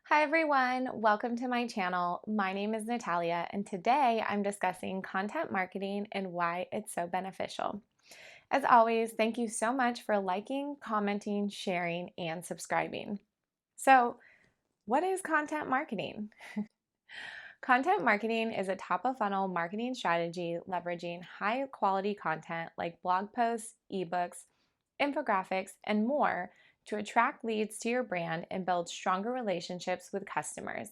Hi everyone, welcome to my channel. My name is Natalia and today I'm discussing content marketing and why it's so beneficial. As always, thank you so much for liking, commenting, sharing, and subscribing. So, what is content marketing? Content marketing is a top-of-funnel marketing strategy leveraging high-quality content like blog posts, ebooks, infographics, and more to attract leads to your brand and build stronger relationships with customers.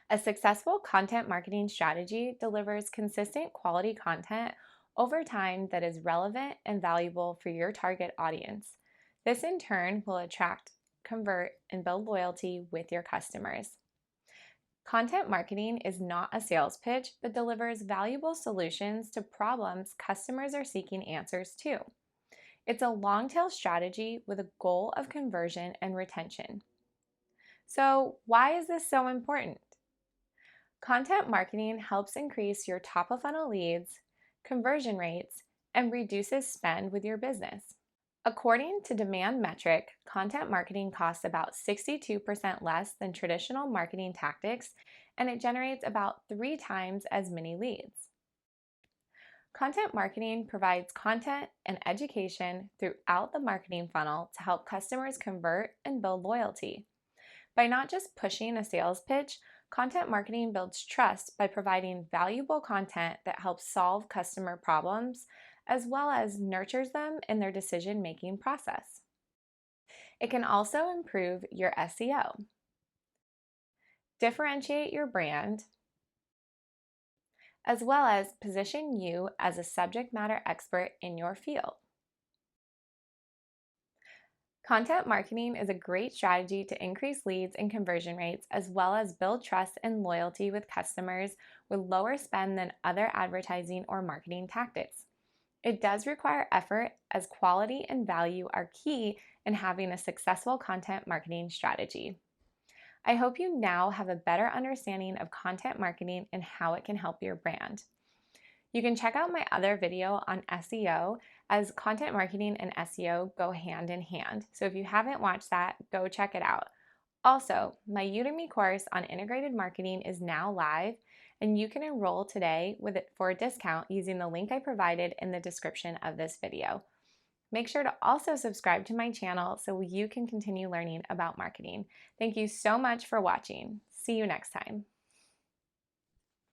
A successful content marketing strategy delivers consistent quality content over time that is relevant and valuable for your target audience. This in turn will attract, convert, and build loyalty with your customers. Content marketing is not a sales pitch, but delivers valuable solutions to problems customers are seeking answers to. It's a long tail strategy with a goal of conversion and retention. So, why is this so important? Content marketing helps increase your top of funnel leads, conversion rates, and reduces spend with your business. According to Demand Metric, content marketing costs about 62% less than traditional marketing tactics, and it generates about 3 times as many leads. Content marketing provides content and education throughout the marketing funnel to help customers convert and build loyalty. By not just pushing a sales pitch, content marketing builds trust by providing valuable content that helps solve customer problems, as well as nurtures them in their decision-making process. It can also improve your SEO, differentiate your brand, as well as position you as a subject matter expert in your field. Content marketing is a great strategy to increase leads and conversion rates, as well as build trust and loyalty with customers with lower spend than other advertising or marketing tactics. It does require effort, as quality and value are key in having a successful content marketing strategy. I hope you now have a better understanding of content marketing and how it can help your brand. You can check out my other video on SEO, as content marketing and SEO go hand in hand. So if you haven't watched that, go check it out. Also, my Udemy course on integrated marketing is now live, and you can enroll today with it for a discount using the link I provided in the description of this video. Make sure to also subscribe to my channel so you can continue learning about marketing. Thank you so much for watching. See you next time.